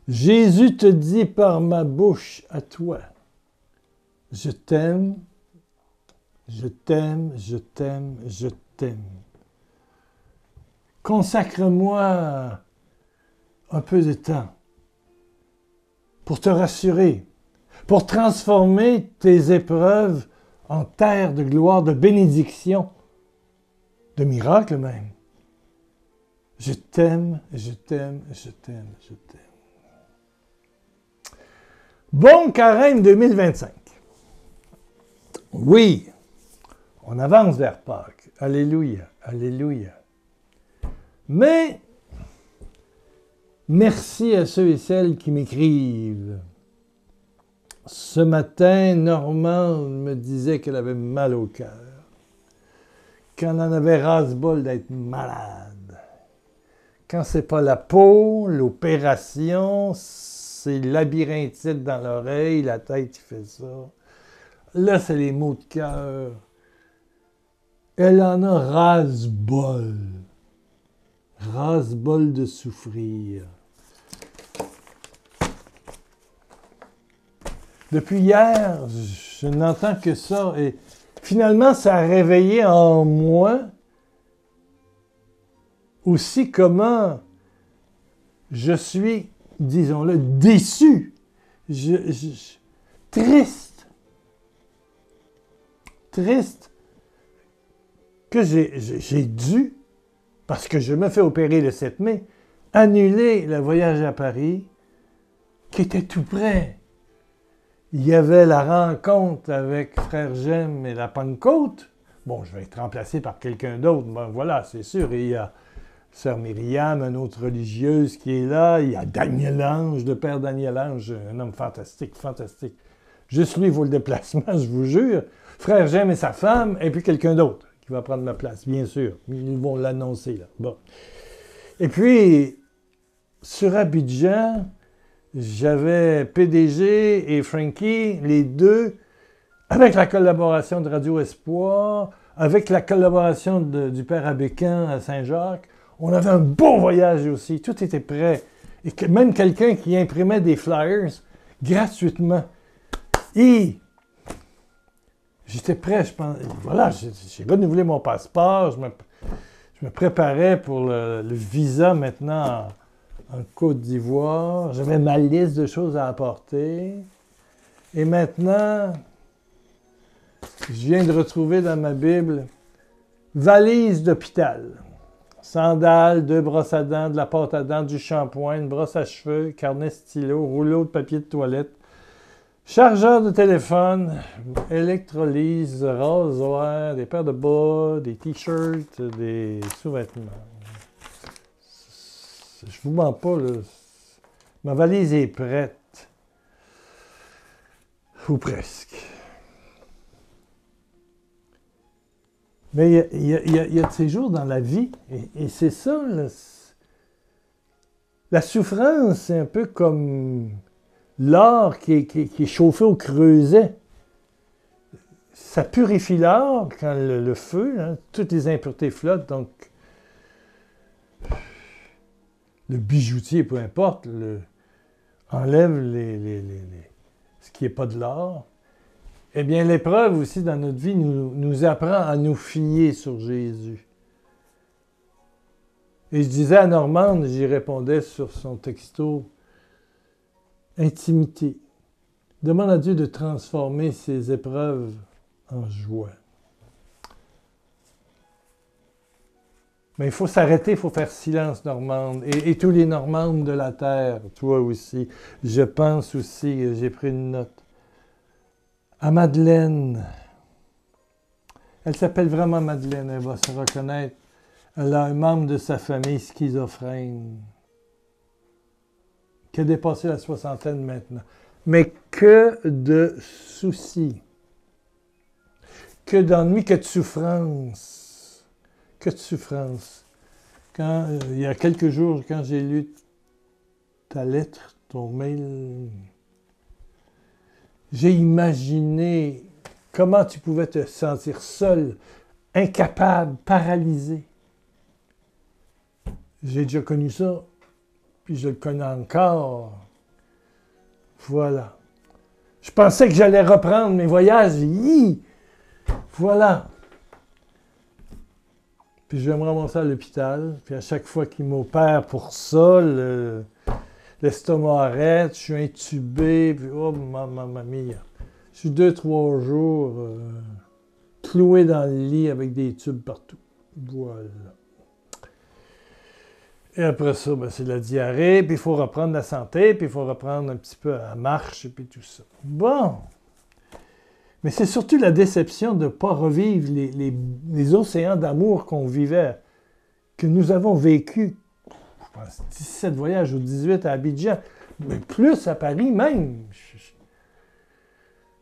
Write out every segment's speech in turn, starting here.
Jésus te dit par ma bouche à toi, je t'aime, je t'aime, je t'aime, je t'aime. Consacre-moi un peu de temps pour te rassurer, pour transformer tes épreuves en terre de gloire, de bénédiction, de miracle même. Je t'aime, je t'aime, je t'aime, je t'aime. Bon carême 2025. Oui, on avance vers Pâques. Alléluia, alléluia. Mais, merci à ceux et celles qui m'écrivent. Ce matin, Normande me disait qu'elle avait mal au cœur, qu'elle en avait ras-le-bol d'être malade. Quand c'est pas la peau, l'opération, c'est labyrinthite dans l'oreille, la tête qui fait ça. Là, c'est les maux de cœur. Elle en a ras-bol. Ras-bol de souffrir. Depuis hier, je n'entends que ça. Et finalement, ça a réveillé en moi aussi comment je suis, disons-le, déçu. Triste. Triste que j'ai dû, parce que je me fais opérer le 7 mai, annuler le voyage à Paris qui était tout près. Il y avait la rencontre avec Frère Jem et la Pentecôte. Bon, je vais être remplacé par quelqu'un d'autre. Ben voilà, c'est sûr. Et il y a Sœur Myriam, une autre religieuse qui est là. Il y a Daniel Ange, le père Daniel Ange, un homme fantastique, fantastique. Juste lui vaut le déplacement, je vous jure. Frère Jem et sa femme, et puis quelqu'un d'autre qui va prendre ma place, bien sûr. Ils vont l'annoncer, là. Bon. Et puis, sur Abidjan, j'avais PDG et Frankie, les deux, avec la collaboration de Radio Espoir, avec la collaboration du Père Abécan à Saint-Jacques. On avait un beau voyage aussi, tout était prêt. Et même quelqu'un qui imprimait des flyers gratuitement. Et j'étais prêt, je pense. Voilà, j'ai renouvelé mon passeport, je me préparais pour le visa maintenant en Côte d'Ivoire. J'avais ma liste de choses à apporter. Et maintenant, je viens de retrouver dans ma Bible valise d'hôpital. Sandales, 2 brosses à dents, de la pâte à dents, du shampoing, une brosse à cheveux, carnet stylo, rouleau de papier de toilette, chargeur de téléphone, électrolyse, rasoir, des paires de bas, des t-shirts, des sous-vêtements. Je vous mens pas, là. Ma valise est prête. Ou presque. Mais il y a de ces jours dans la vie, et c'est ça, là, la souffrance, c'est un peu comme l'or qui est chauffé au creuset. Ça purifie l'or quand le feu, hein, toutes les impuretés flottent, donc le bijoutier, peu importe, enlève ce qui n'est pas de l'or. Eh bien, l'épreuve aussi dans notre vie nous apprend à nous fier sur Jésus. Et je disais à Normande, j'y répondais sur son texto, intimité. Demande à Dieu de transformer ces épreuves en joie. Mais il faut s'arrêter, il faut faire silence, Normande. Et tous les Normandes de la terre, toi aussi. Je pense aussi, j'ai pris une note. À Madeleine. Elle s'appelle vraiment Madeleine, elle va se reconnaître. Elle a un membre de sa famille schizophrène qui a dépassé la 60aine maintenant. Mais que de soucis, que d'ennuis, que de souffrance. Que de souffrance. Il y a quelques jours, quand j'ai lu ta lettre, ton mail, j'ai imaginé comment tu pouvais te sentir seul, incapable, paralysé. J'ai déjà connu ça, puis je le connais encore. Voilà. Je pensais que j'allais reprendre mes voyages. Voilà. Puis je vais me ramasser à l'hôpital. Puis à chaque fois qu'ils m'opèrent pour ça, l'estomac arrête, je suis intubé. Puis oh, mamma mia. Je suis 2-3 jours cloué dans le lit avec des tubes partout. Voilà. Et après ça, ben, c'est la diarrhée, puis il faut reprendre la santé, puis il faut reprendre un petit peu la marche, et puis tout ça. Bon. Mais c'est surtout la déception de ne pas revivre les océans d'amour qu'on vivait, que nous avons vécu, je pense, 17 voyages ou 18 à Abidjan, mais plus à Paris même.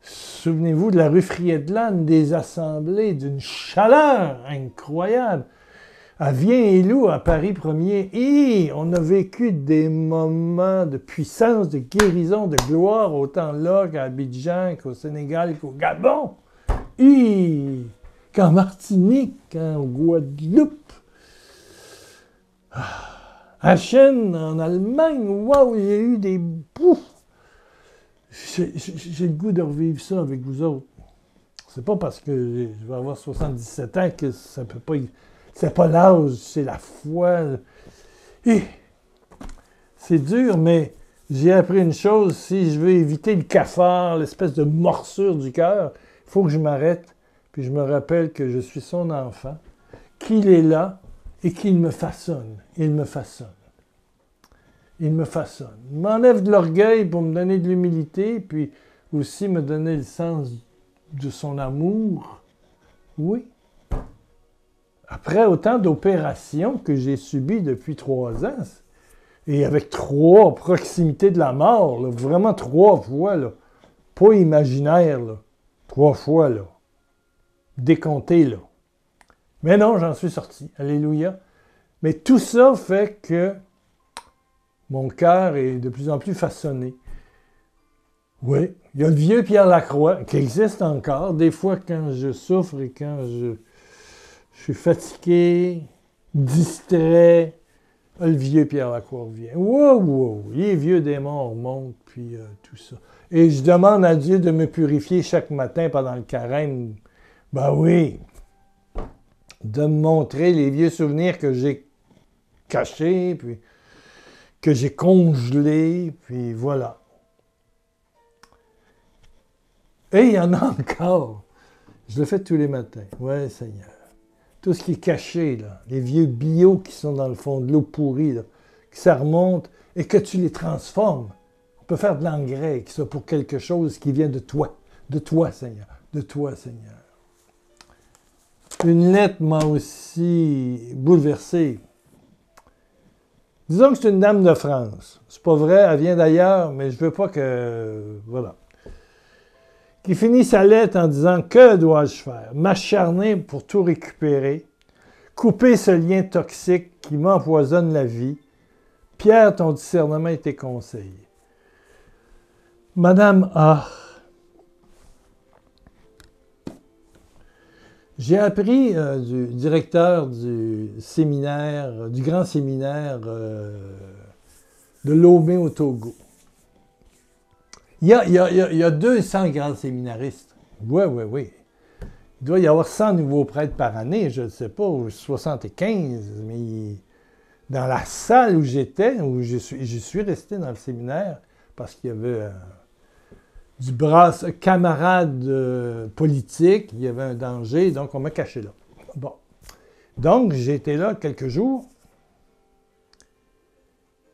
Souvenez-vous de la rue Friedland, des assemblées, d'une chaleur incroyable. À Viens-et-Loup, à Paris 1er, et on a vécu des moments de puissance, de guérison, de gloire, autant là qu'à Abidjan, qu'au Sénégal, qu'au Gabon. Et qu'en Martinique, qu'en Guadeloupe. À Chêne, en Allemagne, waouh, il y a eu des poufs. J'ai le goût de revivre ça avec vous autres. C'est pas parce que je vais avoir 77 ans que ça peut pas... C'est pas l'âge, c'est la foi. Et c'est dur, mais j'ai appris une chose. Si je veux éviter le cafard, l'espèce de morsure du cœur, il faut que je m'arrête, puis je me rappelle que je suis son enfant, qu'il est là et qu'il me façonne. Il me façonne. Il me façonne. Il m'enlève de l'orgueil pour me donner de l'humilité, puis aussi me donner le sens de son amour. Oui. Après autant d'opérations que j'ai subies depuis 3 ans, et avec 3 proximités de la mort, là, vraiment 3 fois, là, pas imaginaire, là, 3 fois, là, décompté, là. Mais non, j'en suis sorti, alléluia. Mais tout ça fait que mon cœur est de plus en plus façonné. Oui, il y a le vieux Pierre Lacroix qui existe encore, des fois quand je souffre et quand je suis fatigué, distrait. Le vieux Pierre Lacroix revient. Wow, wow, les vieux démons remontent, puis tout ça. Et je demande à Dieu de me purifier chaque matin pendant le carême. Ben oui, de me montrer les vieux souvenirs que j'ai cachés, puis que j'ai congelés, puis voilà. Et il y en a encore. Je le fais tous les matins. Ouais, Seigneur. Tout ce qui est caché, là, les vieux bio qui sont dans le fond de l'eau pourrie, là, que ça remonte et que tu les transformes. On peut faire de l'engrais, qui soit pour quelque chose qui vient de toi, Seigneur, de toi, Seigneur. Une lettre m'a aussi bouleversé. Disons que c'est une dame de France. C'est pas vrai, elle vient d'ailleurs, mais je veux pas que... Voilà. Qui finit sa lettre en disant « Que dois-je faire? M'acharner pour tout récupérer, couper ce lien toxique qui m'empoisonne la vie. Pierre, ton discernement et tes conseils. » Madame A. J'ai appris du directeur du séminaire, du grand séminaire de Lomé au Togo. Il y a 200 grands séminaristes. Oui. Il doit y avoir 100 nouveaux prêtres par année, je ne sais pas, ou 75, mais dans la salle où j'étais, où je suis resté dans le séminaire, parce qu'il y avait du camarade politique, il y avait un danger, donc on m'a caché là. Bon. Donc, j'ai été là quelques jours,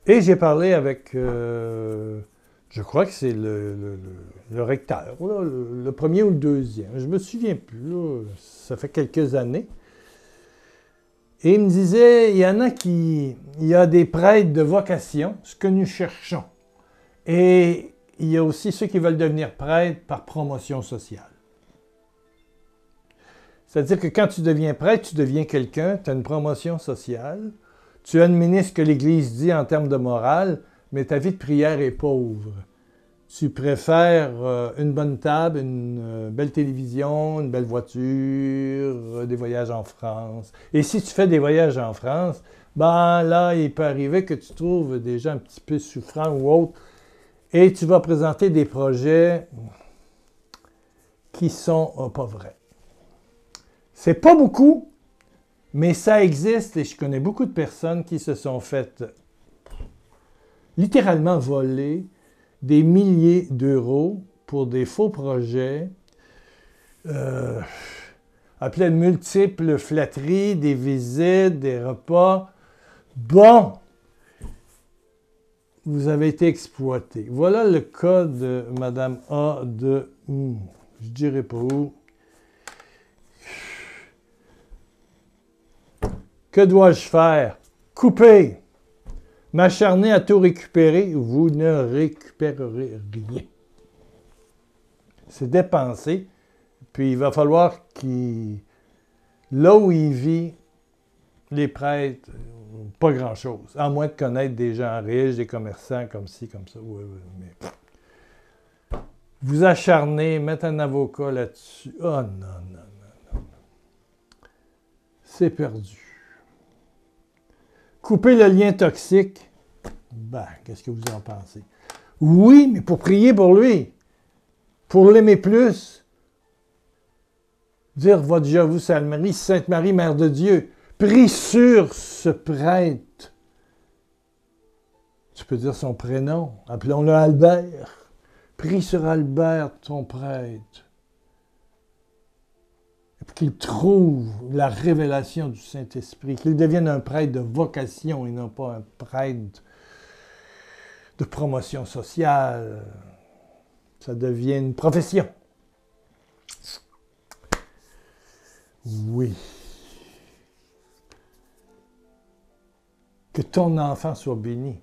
et j'ai parlé avec... je crois que c'est le recteur, là, le premier ou le deuxième. Je ne me souviens plus, là, ça fait quelques années. Et il me disait, il y a des prêtres de vocation, ce que nous cherchons. Et il y a aussi ceux qui veulent devenir prêtres par promotion sociale. C'est-à-dire que quand tu deviens prêtre, tu deviens quelqu'un, tu as une promotion sociale, tu administres ce que l'Église dit en termes de morale, mais ta vie de prière est pauvre. Tu préfères une bonne table, une belle télévision, une belle voiture, des voyages en France. Et si tu fais des voyages en France, ben là, il peut arriver que tu trouves des gens un petit peu souffrants ou autres. et tu vas présenter des projets qui sont pas vrais. C'est pas beaucoup, mais ça existe et je connais beaucoup de personnes qui se sont faites littéralement voler des milliers d'euros pour des faux projets à plein de multiples flatteries, des visites, des repas. Bon, vous avez été exploité. Voilà le cas de Madame A de... je dirais pas où. Que dois-je faire? Couper. M'acharner à tout récupérer. Vous ne récupérerez rien. C'est dépensé. Puis il va falloir qu'il... Là où il vit, les prêtres, pas grand-chose. À moins de connaître des gens riches, des commerçants comme ci, comme ça. Oui, mais... Vous acharnez, mettre un avocat là-dessus. Oh non, non, non, non. C'est perdu. Couper le lien toxique. Ben, qu'est-ce que vous en pensez? Oui, mais pour prier pour lui. Pour l'aimer plus. Dire, va déjà vous, Sainte Marie, Sainte Marie, Mère de Dieu, prie sur ce prêtre. Tu peux dire son prénom. Appelons-le Albert. Prie sur Albert, ton prêtre. Et qu'il trouve la révélation du Saint-Esprit, qu'il devienne un prêtre de vocation et non pas un prêtre de promotion sociale. Ça devient une profession. Oui. Que ton enfant soit béni.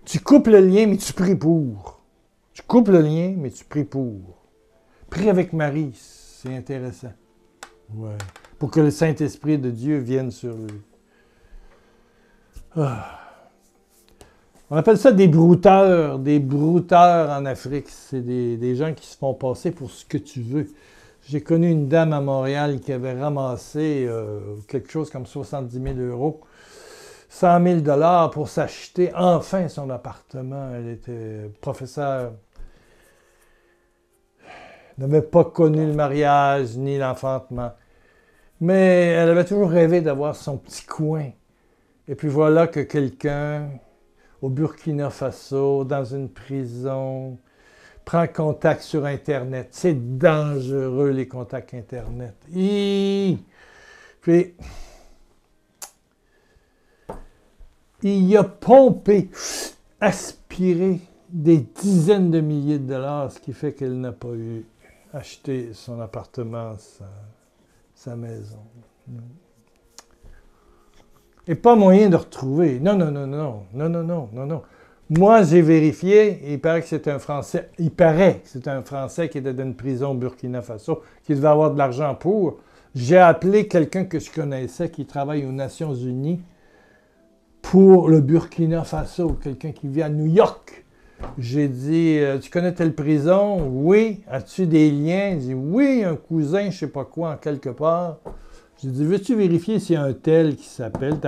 Tu coupes le lien, mais tu pries pour. Tu coupes le lien, mais tu pries pour. Prie avec Marie, c'est intéressant. Ouais. Pour que le Saint-Esprit de Dieu vienne sur lui. Ah. On appelle ça des brouteurs en Afrique. C'est des gens qui se font passer pour ce que tu veux. J'ai connu une dame à Montréal qui avait ramassé quelque chose comme 70 000 €, 100 000 $ pour s'acheter enfin son appartement. Elle était professeure. Elle n'avait pas connu le mariage ni l'enfantement. Mais elle avait toujours rêvé d'avoir son petit coin. Et puis voilà que quelqu'un, au Burkina Faso, dans une prison, prend contact sur Internet. C'est dangereux, les contacts Internet. Puis, il a pompé, aspiré des dizaines de milliers de dollars, ce qui fait qu'elle n'a pas eu acheté son appartement, sa maison. Et pas moyen de retrouver. Non, non, non, non, non, non, non, non, non. Moi, j'ai vérifié, il paraît que c'est un Français, qui était dans une prison au Burkina Faso, qui devait avoir de l'argent pour. J'ai appelé quelqu'un que je connaissais qui travaille aux Nations Unies pour le Burkina Faso, quelqu'un qui vit à New York. J'ai dit, tu connais telle prison? Oui. As-tu des liens? Il dit, oui, un cousin, je ne sais pas quoi, en quelque part. J'ai dit, veux-tu vérifier s'il y a un tel qui s'appelle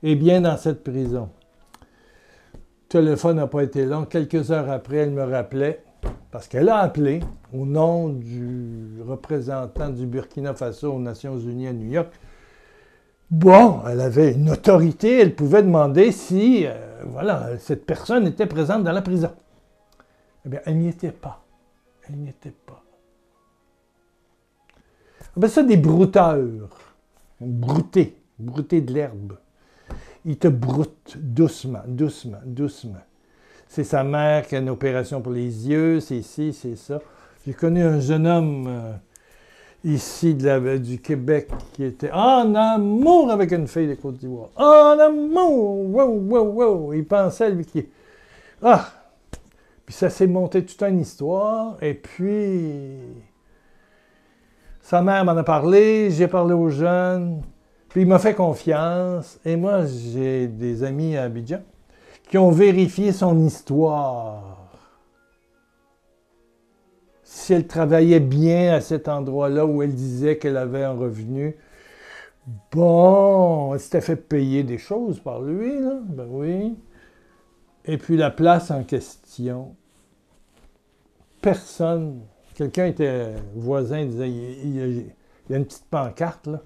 est bien dans cette prison? Le téléphone n'a pas été long. Quelques heures après, elle me rappelait, parce qu'elle a appelé au nom du représentant du Burkina Faso aux Nations Unies à New York. Bon, elle avait une autorité, elle pouvait demander si cette personne était présente dans la prison. Eh bien, elle n'y était pas. Elle n'y était pas. On appelle ça des brouteurs. Brouter de l'herbe. Il te broute doucement, doucement, doucement. C'est sa mère qui a une opération pour les yeux, c'est ci, c'est ça. J'ai connu un jeune homme ici du Québec qui était en amour avec une fille de Côte d'Ivoire. En amour! Wow, wow, wow! Il pensait, lui, qui... Ah! Puis ça s'est monté toute une histoire, et puis... Sa mère m'en a parlé, j'ai parlé aux jeunes, puis il m'a fait confiance, et moi, j'ai des amis à Abidjan qui ont vérifié son histoire. Si elle travaillait bien à cet endroit-là où elle disait qu'elle avait un revenu, bon, elle s'était fait payer des choses par lui, là, ben oui. Et puis la place en question personne. Quelqu'un était voisin, disait, il y a une petite pancarte, là,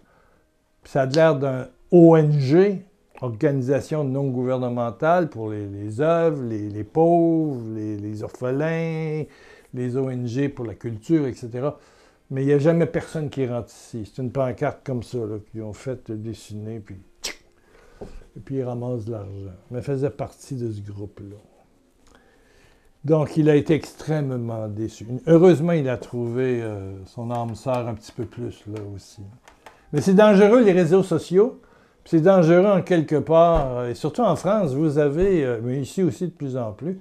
puis ça a l'air d'un ONG, organisation non gouvernementale pour les œuvres, les pauvres, les orphelins, les ONG pour la culture, etc. Mais il n'y a jamais personne qui rentre ici. C'est une pancarte comme ça, là, qu'ils ont fait dessiner, et puis ils ramassent de l'argent. Mais il faisait partie de ce groupe-là. Donc, il a été extrêmement déçu. Heureusement, il a trouvé son âme sœur un petit peu plus, là aussi. Mais c'est dangereux, les réseaux sociaux. C'est dangereux en quelque part, et surtout en France, vous avez, mais ici aussi de plus en plus,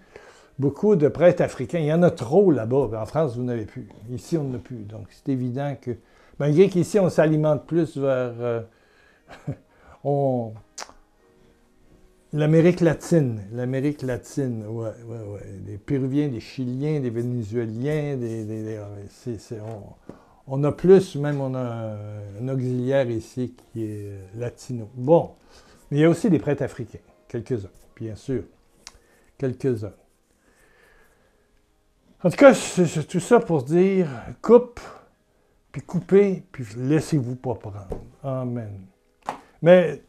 beaucoup de prêtres africains. Il y en a trop là-bas. En France, vous n'avez plus. Ici, on n'en a plus. Donc, c'est évident que, malgré qu'ici, on s'alimente plus vers l'Amérique latine. L'Amérique latine, ouais. Des Péruviens, des Chiliens, des Vénézuéliens, on a plus, même on a un auxiliaire ici qui est latino. Bon, mais il y a aussi des prêtres africains, quelques-uns, bien sûr, quelques-uns. En tout cas, c'est tout ça pour dire, coupe, puis coupez, puis laissez-vous pas prendre. Amen. Mais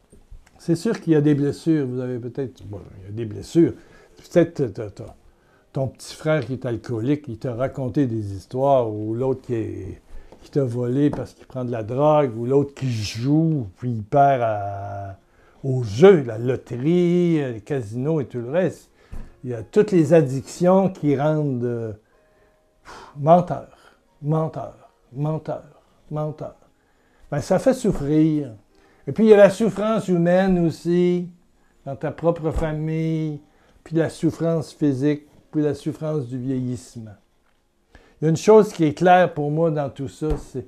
c'est sûr qu'il y a des blessures, vous avez peut-être, bon, il y a des blessures, peut-être ton petit frère qui est alcoolique, il t'a raconté des histoires, ou l'autre qui t'a volé parce qu'il prend de la drogue, ou l'autre qui joue, puis il perd au jeu, la loterie, les casinos et tout le reste. Il y a toutes les addictions qui rendent menteur. Ben, ça fait souffrir. Et puis il y a la souffrance humaine aussi, dans ta propre famille, puis la souffrance physique, puis la souffrance du vieillissement. Il y a une chose qui est claire pour moi dans tout ça, c'est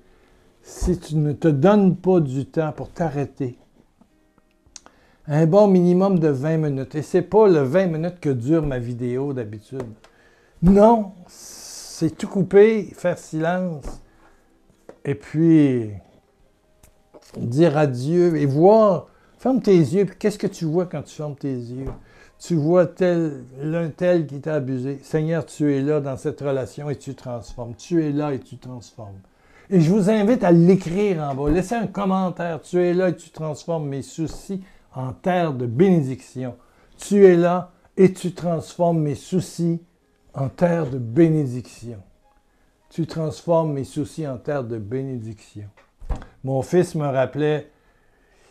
si tu ne te donnes pas du temps pour t'arrêter, un bon minimum de 20 minutes. Et c'est pas le 20 minutes que dure ma vidéo d'habitude. Non, c'est tout couper, faire silence, et puis dire adieu et voir. Ferme tes yeux, puis qu'est-ce que tu vois quand tu fermes tes yeux? Tu vois l'un tel qui t'a abusé. Seigneur, tu es là dans cette relation et tu transformes. Tu es là et tu transformes. Et je vous invite à l'écrire en bas. Laissez un commentaire. Tu es là et tu transformes mes soucis en terre de bénédiction. Tu es là et tu transformes mes soucis en terre de bénédiction. Tu transformes mes soucis en terre de bénédiction. Mon fils me rappelait,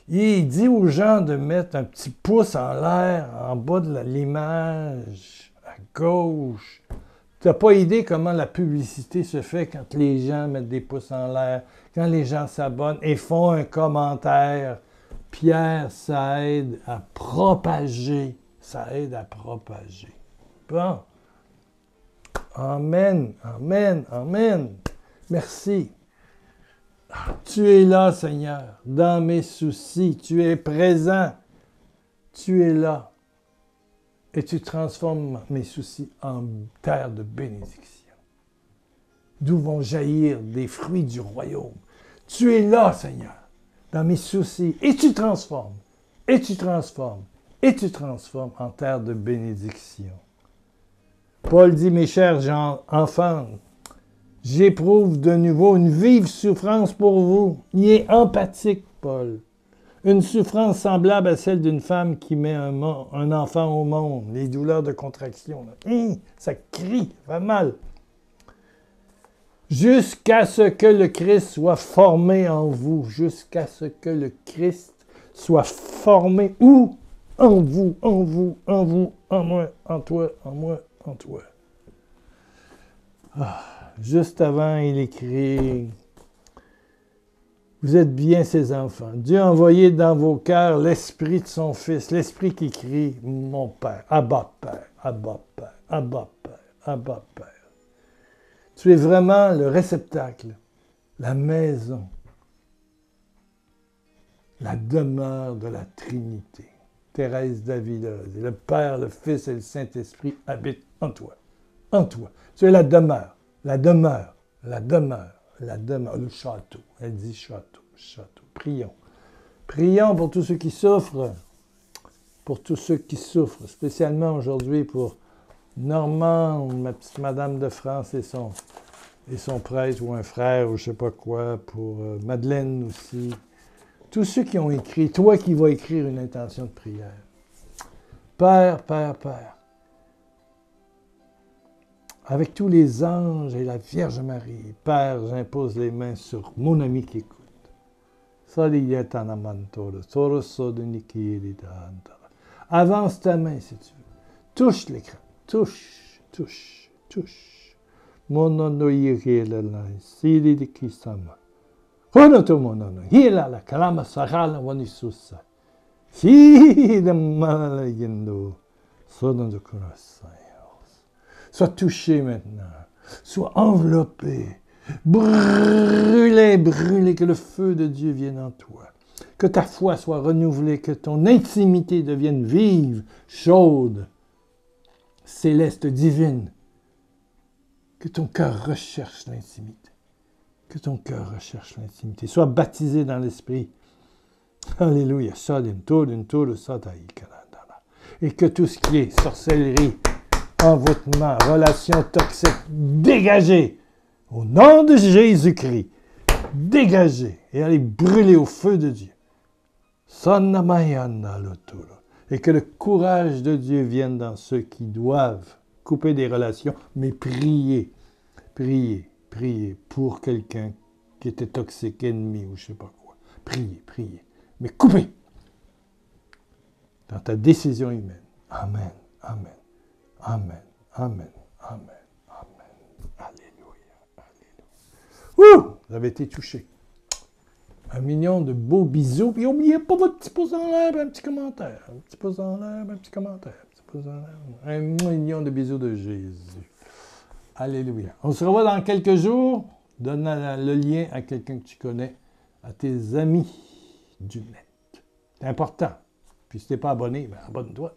il dit aux gens de mettre un petit pouce en l'air, en bas de l'image, à gauche. Tu n'as pas idée comment la publicité se fait quand les gens mettent des pouces en l'air, quand les gens s'abonnent et font un commentaire. Pierre, ça aide à propager. Ça aide à propager. Bon. Amen, amen, amen. Merci. Tu es là, Seigneur, dans mes soucis. Tu es présent. Tu es là. Et tu transformes mes soucis en terre de bénédiction. D'où vont jaillir des fruits du royaume. Tu es là, Seigneur, dans mes soucis. Et tu transformes. Et tu transformes. Et tu transformes en terre de bénédiction. Paul dit, mes chers enfants, j'éprouve de nouveau une vive souffrance pour vous. Il est empathique, Paul. Une souffrance semblable à celle d'une femme qui met un enfant au monde. Les douleurs de contraction. Ça crie, ça fait mal. Jusqu'à ce que le Christ soit formé en vous. Jusqu'à ce que le Christ soit formé où? En vous, en vous, en vous, en moi, en toi, en moi, en toi. Juste avant, il écrit, vous êtes bien ses enfants. Dieu a envoyé dans vos cœurs l'esprit de son Fils, l'esprit qui crie, mon Père, Abba Père, Abba Père, Abba Père, Abba Père. Tu es vraiment le réceptacle, la maison, la demeure de la Trinité. Thérèse d'Avila, le Père, le Fils et le Saint-Esprit habitent en toi. En toi. Tu es la demeure, la demeure, la demeure, la demeure, le château. Elle dit château, château. Prions. Prions pour tous ceux qui souffrent, spécialement aujourd'hui pour Normande, ma petite madame de France et son prêtre ou un frère ou je sais pas quoi, pour Madeleine aussi. Tous ceux qui ont écrit, toi qui vas écrire une intention de prière. Père, Père, Père, avec tous les anges et la Vierge Marie, Père, j'impose les mains sur mon ami qui écoute. Avance ta main si tu veux. Touche l'écran. Touche, touche, touche. Sois touché maintenant. Sois enveloppé. Brûlé, brûlé, que le feu de Dieu vienne en toi. Que ta foi soit renouvelée, que ton intimité devienne vive, chaude, céleste, divine. Que ton cœur recherche l'intimité. Que ton cœur recherche l'intimité. Sois baptisé dans l'Esprit. Alléluia. Et que tout ce qui est sorcellerie, envoûtement, relation toxique, dégagez. Au nom de Jésus-Christ, dégagez et allez brûler au feu de Dieu. Et que le courage de Dieu vienne dans ceux qui doivent couper des relations, mais prier, prier, prier pour quelqu'un qui était toxique, ennemi ou je ne sais pas quoi. Prier, prier, mais couper dans ta décision humaine. Amen, amen, amen, amen, amen, amen. Alléluia, alléluia. Ouh! Vous avez été touchés. 1 million de beaux bisous. Puis n'oubliez pas votre petit pouce en l'air, un petit commentaire. Un petit pouce en l'air, un petit commentaire. Un petit pouce en l'air. 1 million de bisous de Jésus. Alléluia. On se revoit dans quelques jours. Donne le lien à quelqu'un que tu connais, à tes amis du net. C'est important. Puis si tu n'es pas abonné, ben abonne-toi.